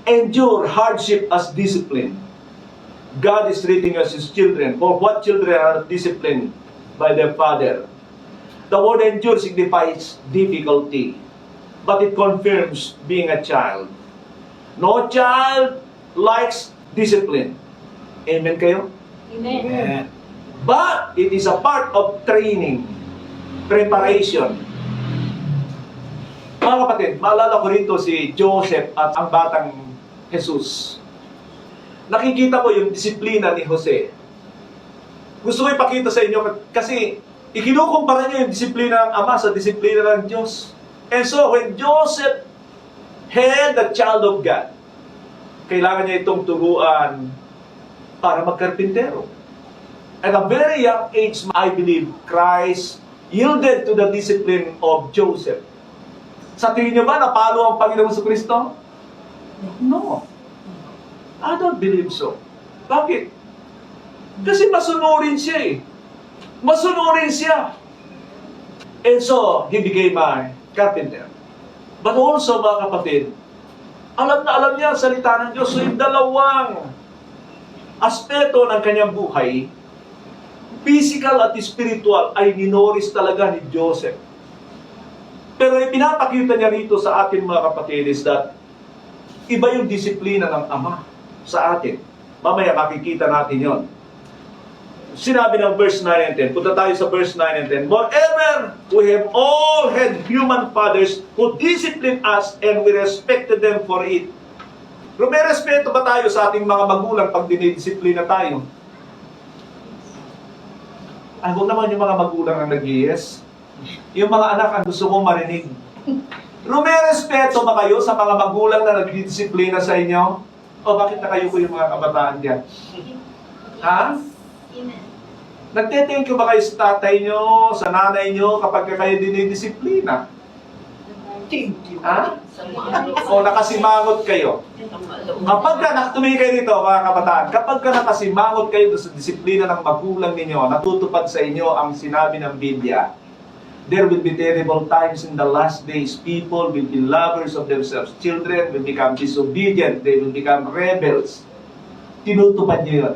endure hardship as discipline. God is treating us as children. For what children are disciplined by their father? The word endure signifies difficulty, but it confirms being a child. No child likes discipline. Amen kayo? Amen. Amen. But it is a part of training, preparation. Mga kapatid, maalala ko rito si Joseph at ang batang Jesus. Nakikita ko yung disiplina ni Jose. Gusto ko ipakita sa inyo kasi ikinukumpara niya yung disiplina ng Ama sa disiplina ng Diyos. And so, when Joseph had the child of God, kailangan niya itong turuan para magkarpintero. At a very young age, I believe, Christ yielded to the discipline of Joseph. Sa tingin niyo ba napalo ang Panginoon sa Kristo? No. I don't believe so. Bakit? Kasi masunurin siya Masunurin siya. And so, he became a carpenter. But also, mga kapatid, alam na alam niya ang salita ng Diyos. So, yung dalawang aspeto ng kanyang buhay, physical at spiritual, ay ninoris talaga ni Joseph. Pero ipinapakita niya rito sa atin, mga kapatid, is that iba yung disiplina ng Ama sa atin. Mamaya makikita natin yon. Sinabi ng verse 9 and 10. Punta tayo sa verse 9 and 10. Moreover, we have all had human fathers who disciplined us and we respected them for it. Pero may respeto ba tayo sa ating mga magulang pag dinidisiplina tayo? Ay, huwag naman yung mga magulang ang nag-yes. Yung mga anak ang gusto mong marinig. Pero may respeto ba kayo sa mga magulang na nagdidisiplina sa inyo? O bakit na kayo ko yung mga kabataan dyan? Ha? Amen. Nagte-thank you ba kayo sa tatay nyo, sa nanay nyo kapag kayo dinidisiplina? Thank you. Ha? O nakasimangot kayo? Kapag tumingin kayo dito, mga kabataan, kapag nakasimangot kayo sa disiplina ng magulang ninyo, natutupad sa inyo ang sinabi ng Biblia, there will be terrible times in the last days. People will be lovers of themselves. Children will become disobedient. They will become rebels. Tinutupad nyo yun.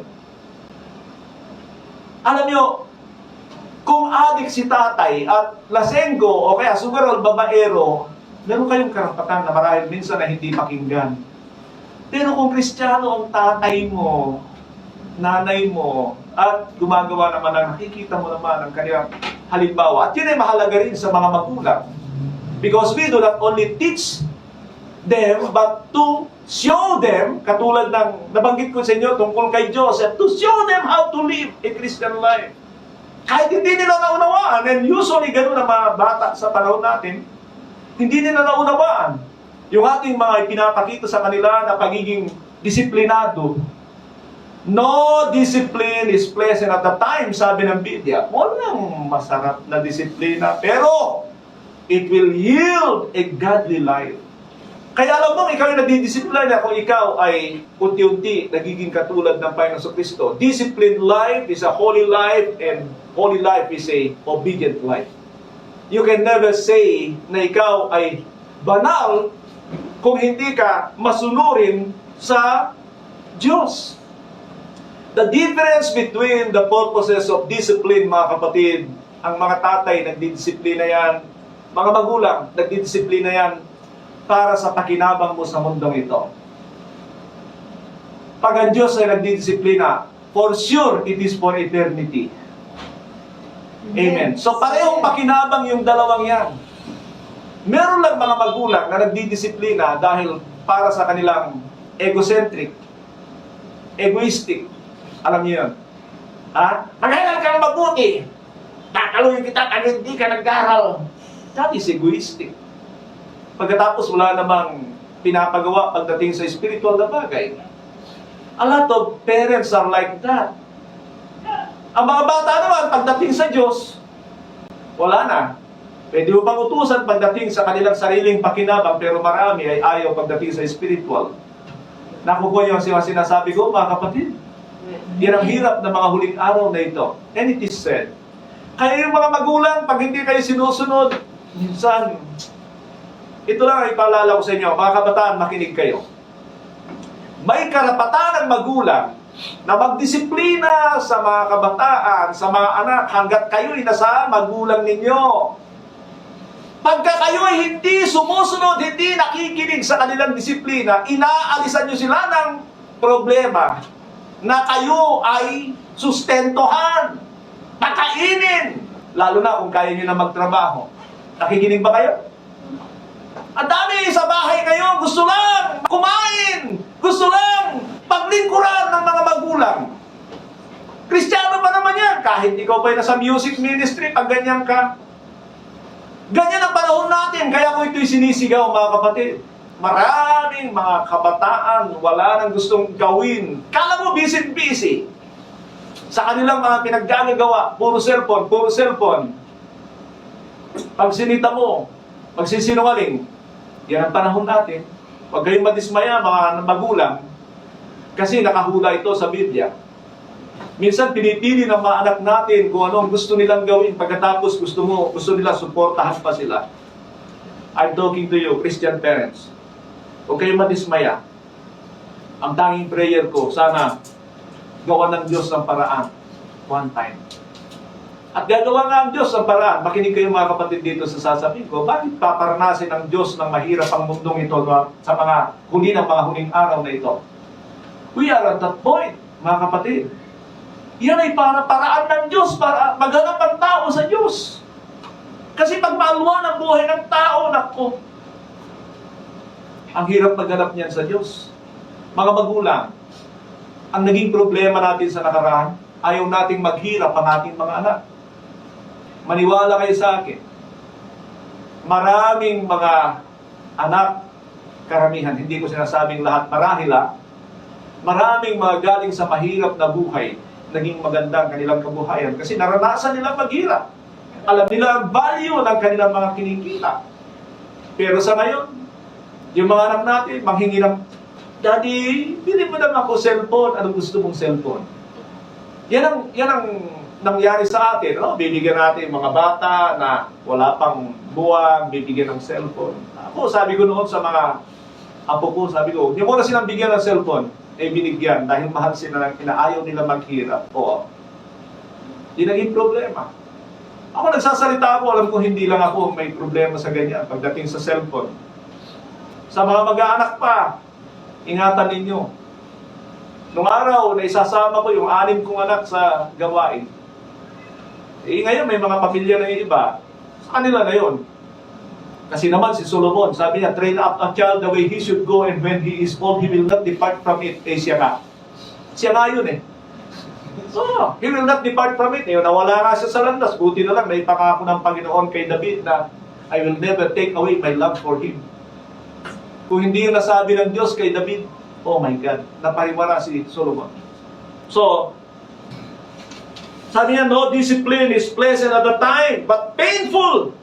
Alam nyo, kung adik si tatay at lasenggo o kaya sugarol, babaero, meron kayong karapatan na marahil minsan na hindi pakinggan. Pero kung Kristiyano ang tatay mo, nanay mo, at gumagawa naman ng nakikita mo naman ang kanyang halimbawa, at yun ay mahalaga rin sa mga magulang. Because we do not only teach them, but to show them, katulad ng nabanggit ko sa inyo tungkol kay Joseph, to show them how to live a Christian life. Kahit hindi nila naunawaan, and usually ganun ang mga bata sa panahon natin, hindi nila naunawaan yung ating mga ipinapakita sa kanila na pagiging disiplinado. No discipline is pleasant at the time, sabi ng Biblia. Walang masarap na disiplina, pero it will yield a godly life. Kaya alam mo, ikaw yung nadidisiplina kung ikaw ay unti-unti nagiging katulad ng Panginoon Kristo. Disciplined life is a holy life, and holy life is a obedient life. You can never say na ikaw ay banal kung hindi ka masunurin sa Diyos. The difference between the purposes of discipline, mga kapatid, ang mga tatay nagdidisiplina yan, mga magulang nagdidisiplina yan para sa pakinabang mo sa mundong ito. Pag ang Diyos ay nagdidisiplina, for sure, it is for eternity. Amen. So parehong pakinabang yung dalawang yan. Meron lang mga magulang na nagdidisiplina dahil para sa kanilang egocentric, egoistic. Alam niyo yun? Ha? Mag-aral kang mabuti. Tataluhin kita kung hindi ka nag-aral. That is egoistic. Pagkatapos wala namang pinapagawa pagdating sa spiritual na bagay. A lot of parents are like that. Ang mga bata naman, pagdating sa Diyos, wala na. Pwede mo pang utusan pagdating sa kanilang sariling pakinabang, pero marami ay ayaw pagdating sa spiritual. Nakukuha niyo ang sinasabi ko, mga kapatid? Yan ang hirap ng mga huling araw na ito. And it is said. Kaya yung mga magulang, pag hindi kayo sinusunod, minsan, ito lang ang ipaalala ko sa inyo, mga kabataan, makinig kayo. May karapatan ng magulang na magdisiplina sa mga kabataan, sa mga anak, hanggat kayo'y nasa magulang ninyo. Pagka kayo'y hindi sumusunod, hindi nakikinig sa kanilang disiplina, inaalisan nyo sila ng problema na kayo ay sustentuhan, pakainin, lalo na kung kaya nyo na magtrabaho. Nakikinig ba kayo? Ang dami sa bahay kayo, gusto lang kumain, gusto lang paglingkuran ng mga magulang. Kristiyano pa naman yan, kahit ikaw pa nasa music ministry, pag ganyan ka. Ganyan ang panahon natin, kaya ko ito'y sinisigaw, mga kapatid. Maraming mga kabataan, wala nang gustong gawin. Kala mo busy-busy. Sa kanilang mga pinaggagawa, puro cellphone, puro cellphone. Pag sinita mo, pagsisinungaling, yan ang panahon natin. Huwag kayong madismaya, mga magulang, kasi nakahula ito sa Biblia. Minsan pinipili ng mga anak natin kung ano ang gusto nilang gawin, pagkatapos gusto nila suportahan pa sila. I'm talking to you, Christian parents. Huwag kayong madismaya. Ang tanging prayer ko, sana gawa ng Diyos ng paraan. One time. At gagawa nga ang Diyos ng paraan. Makinig kayo mga kapatid dito sa sasabihin ko, bakit paparanasin ng Diyos ng mahirap ang mundong ito sa mga huling araw na ito? We are at that point, mga kapatid. Yan ay paraan ng Diyos para maghanap ang tao sa Diyos. Kasi pag maaluan ang buhay ng tao, naku, ang hirap maghanap niyan sa Diyos. Mga magulang, ang naging problema natin sa nakaraan, ayaw nating maghirap ang ating mga anak. Maniwala kayo sa akin. Maraming mga anak, karamihan, hindi ko sinasabing lahat, marahil maraming mga galing sa mahirap na buhay naging maganda ang kanilang kabuhayan kasi naranasan nilang maghirap. Alam nila ang value ng kanilang mga kinikita. Pero sa ngayon, yung mga anak natin, manghingi ng, Daddy, bili mo naman ako cellphone. Anong gusto mong cellphone? Yan ang nangyari sa atin. No? Bibigyan natin mga bata na wala pang buwang, bibigyan ng cellphone. Ako, sabi ko noon sa mga apo ko, sabi ko, hindi mo na silang bigyan ng cellphone. Eh, binigyan dahil mahal sila ng inaayaw nila maghirap. Oo. Di naging problema. Ako nagsasalita ako, alam ko hindi lang ako may problema sa ganyan pagdating sa cellphone. Sa mga mag-aanak pa, ingatan ninyo. Nung araw na isasama ko yung 6 kong anak sa gawain. Eh ngayon may mga pamilya na yung iba, sa kanila na yun. Kasi naman si Solomon, sabi niya, train up a child the way he should go and when he is old, he will not depart from it. Eh siya nga. Siya nga yun eh. So, he will not depart from it. Eh, nawala nga siya sa landas. Buti na lang, may pangako ng Panginoon kay David na I will never take away my love for him. Kung hindi yung nasabi ng Diyos kay David, oh my God, napariwara si Solomon. So, sabi niya, no discipline is pleasant at the time, but painful.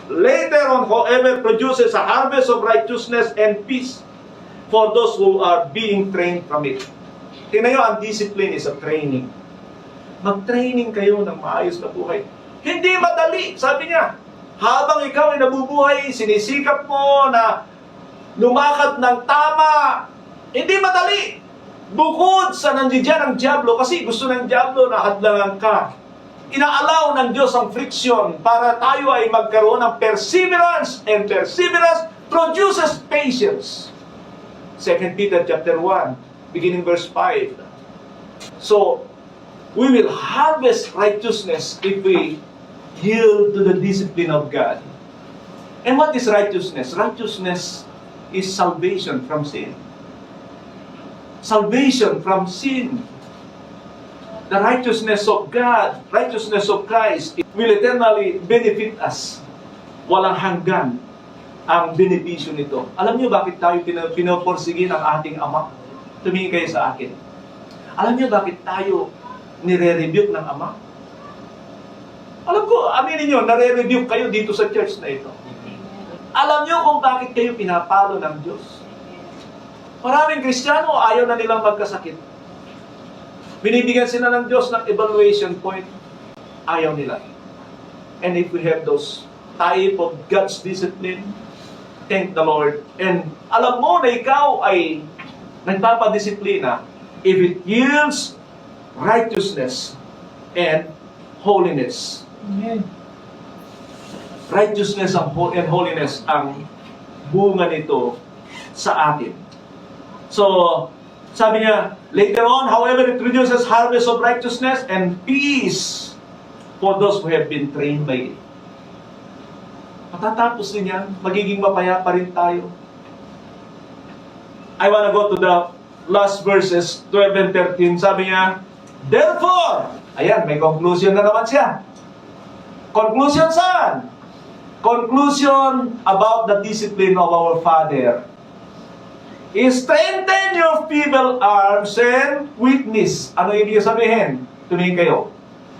Later on, however, produces a harvest of righteousness and peace for those who are being trained from it. Tingnan nyo, ang discipline is a training. Mag-training kayo ng maayos na buhay. Hindi madali, sabi niya. Habang ikaw ay nabubuhay, sinisikap mo na lumakad ng tama, hindi madali. Bukod sa nandiyan ang Diablo, kasi gusto ng Diablo na hadlangan ka. Inaalaw ng Diyos ang friction para tayo ay magkaroon ng perseverance, and perseverance produces patience. 2 Peter chapter 1, beginning verse 5. So, we will harvest righteousness if we yield to the discipline of God. And what is righteousness? Righteousness is salvation from sin. Salvation from sin. The righteousness of God, righteousness of Christ, will eternally benefit us. Walang hanggan ang benepisyo nito. Alam niyo bakit tayo pinoporsige ng ating Ama? Tumingin kayo sa akin. Alam niyo bakit tayo nire-rebuke ng Ama? Alam ko, aminin niyo, nare-rebuke kayo dito sa church na ito. Alam niyo kung bakit kayo pinapalo ng Diyos? Maraming Kristiyano, ayaw na nilang magkasakit. Binibigyan sila ng Diyos ng evaluation point. Ayaw nila. And if we have those type of God's discipline, thank the Lord. And alam mo na ikaw ay nagpapadisiplina if it yields righteousness and holiness. Amen. Righteousness and holiness ang bunga nito sa atin. So, sabi niya, later on, however, it produces harvest of righteousness and peace for those who have been trained by it. Matatapos din yan, magiging mapayapa rin tayo. I wanna go to the last verses, 12 and 13. Sabi niya, therefore, ayan, may conclusion na naman siya. Conclusion saan? Conclusion about the discipline of our Father. Strengthen your feeble arms and weakness. Ano ibig sabihin? Tumingin kayo.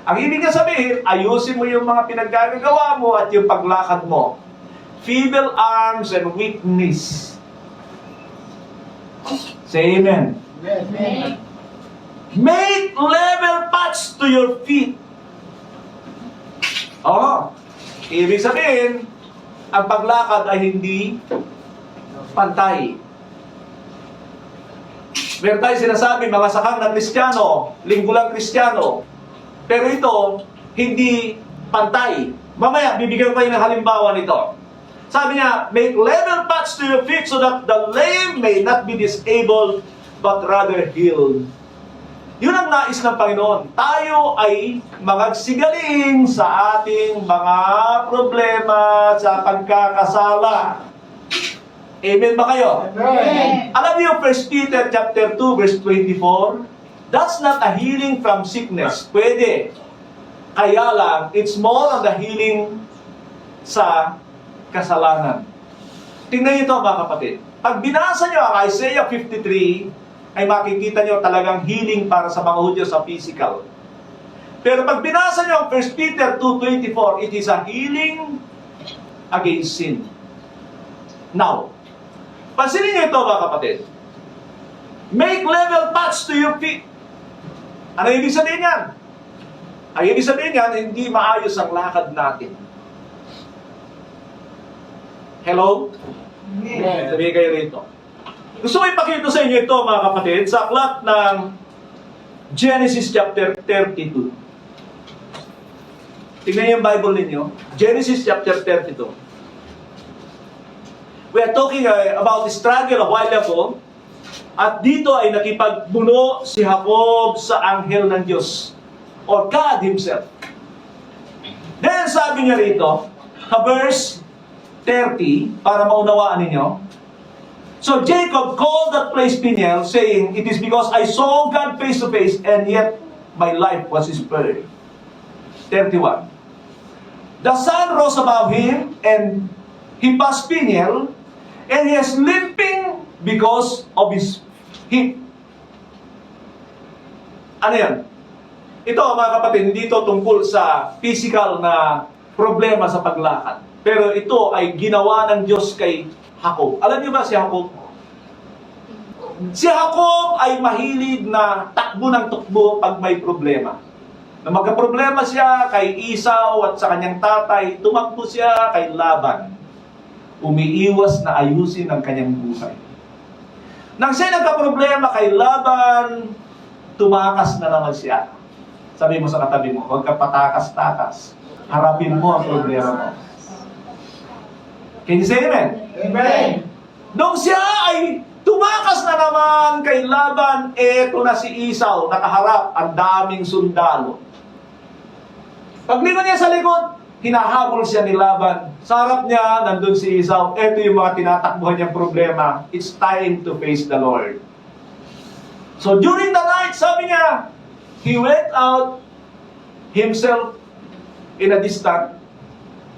Ang ibig sabihin, ayusin mo yung mga pinaggagawa mo at yung paglakad mo. Feeble arms and weakness. Say amen. Amen. Make level paths to your feet. Ibig sabihin, ang paglakad ay hindi pantay. Meron tayo sinasabi, mga sakang na Kristiyano, linggo lang Kristiyano. Pero ito, hindi pantay. Mamaya, bibigyan ko kayo ng halimbawa nito. Sabi niya, make level paths to your feet so that the lame may not be disabled, but rather healed. Yun ang nais ng Panginoon. Tayo ay magsigaling sa ating mga problema sa pagkakasala. Amen ba kayo? Amen. Alam niyo, 1 Peter chapter 2, verse 24, that's not a healing from sickness. Pwede. Kaya lang, it's more on the healing sa kasalanan. Tingnan niyo ito, mga kapatid. Pag binasa niyo ang Isaiah 53, ay makikita nyo talagang healing para sa mga Hudyo sa physical. Pero pag binasa nyo ang 1 Peter 2:24, it is a healing against sin. Now, pansinin nyo ito mga kapatid. Make level paths to your feet. Ano ibig sabihin yan? Ang ibig sabihin yan, hindi maayos ang lakad natin. Hello? Sabihin kayo rito. Gusto ko ipakita sa inyo ito mga kapatid sa aklat ng Genesis chapter 32. Tingnan niyo yung Bible ninyo. Genesis chapter 32. We are talking about the struggle a while ago. At dito ay nakipagbuno si Jacob sa anghel ng Diyos. Or God Himself. Then sabi niya rito, verse 30, para maunawaan ninyo. So Jacob called that place Peniel, saying, it is because I saw God face to face, and yet my life was spared. 31. The sun rose above him, and he passed Peniel, and he is limping because of his hip. Ano yan? Ito mga kapatid, hindi ito tungkol sa physical na problema sa paglakad. Pero ito ay ginawa ng Diyos kay Jacob. Alam niyo ba si Jacob? Si Jacob ay mahilig na takbo ng tukbo pag may problema. Na magka-problema siya kay Esau at sa kanyang tatay, tumakbo siya kay Laban. Umiiwas na ayusin ang kanyang buhay. Nang siya nagka-problema kay Laban, tumakas na naman siya. Sabi mo sa katabi mo, huwag ka patakas-takas. Harapin mo ang problema mo. Can you say amen? Amen. Nung siya ay tumakas na naman kay Laban, eto na si Esau, nakaharap, ang daming sundalo. Paglingon niya sa likod, hinahabol siya ni Laban. Sa harap niya, nandun si Esau, eto yung mga tinatakbuhan niyang problema. It's time to face the Lord. So during the night, sabi niya, he went out himself in a distance,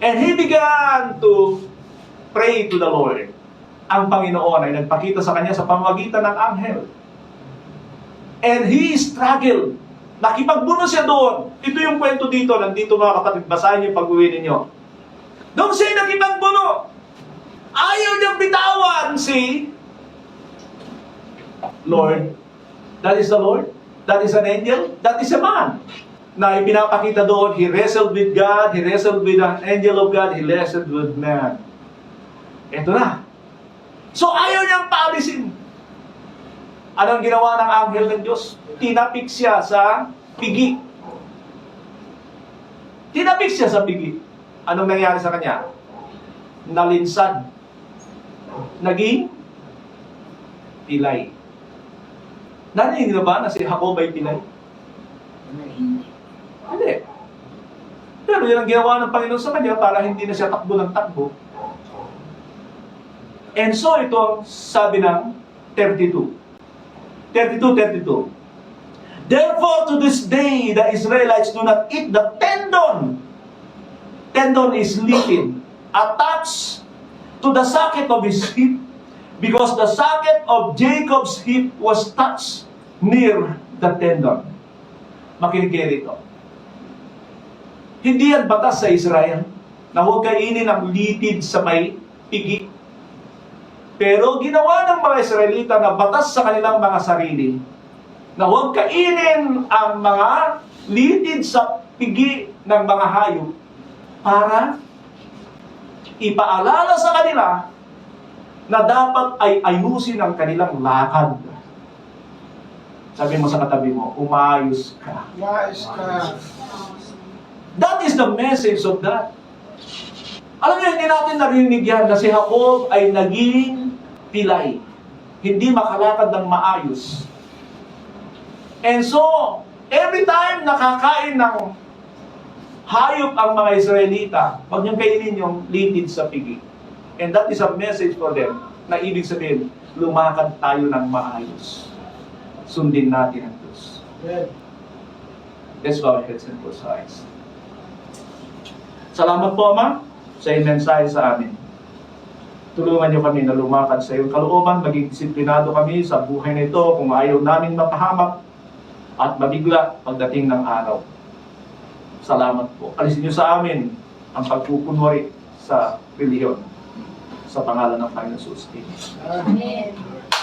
and he began to pray to the Lord. Ang Panginoon ay nagpakita sa kanya sa pamamagitan ng anghel. And he struggled. Nakipagbuno siya doon. Ito yung kwento dito. Nandito mga kapatid, basahin niyo pag-uwi ninyo. Doon siya nakipagbuno. Ayaw niyang bitawan si Lord. That is the Lord. That is an angel. That is a man. Na ipinapakita doon, he wrestled with God, he wrestled with an angel of God, he wrestled with man. Ito na. So ayaw niyang paalisin. Anong ginawa ng anghel ng Diyos? Tinapik siya sa pigi. Tinapik siya sa pigi. Anong nangyari sa kanya? Nalinsad. Naging pilay. Narinig na ba na si Jacob ay pilay? Hindi. Pero yan ang ginawa ng Panginoon sa kanya para hindi na siya takbo ng takbo. And so, ito ang sabi ng 32. Therefore, to this day, the Israelites do not eat the tendon. Tendon is litid, attached to the socket of his hip, because the socket of Jacob's hip was touched near the tendon. Makinig kayo rito. Hindi yan batas sa Israel na huwag kainin ang litid sa may pigi. Pero ginawa ng mga Israelita na batas sa kanilang mga sarili na huwag kainin ang mga litid sa pigi ng mga hayop para ipaalala sa kanila na dapat ay ayusin ang kanilang lakad. Sabi mo sa katabi mo, umayos ka. Wise ka. That is the message of that. Alam niyo, hindi natin narinig yan na si Jacob ay naging pilay. Hindi makalakad ng maayos. And so, every time nakakain ng hayop ang mga Israelita, huwag niyong kainin yung litid sa pigi. And that is a message for them na ibig sabihin, lumakad tayo ng maayos. Sundin natin ang Diyos. Let's bow our heads and close our eyes. Salamat po, Ama, sa mensahe sa amin. Tulungan niyo kami na lumakad sa iyong kalooban, maging disiplinado kami sa buhay na ito kung ayaw namin mapahamak at mabigla pagdating ng araw. Salamat po. Alisin niyo sa amin ang pagkukunwari sa reliyon. Sa pangalan ng Panginoon Jesus. Amen. Amen.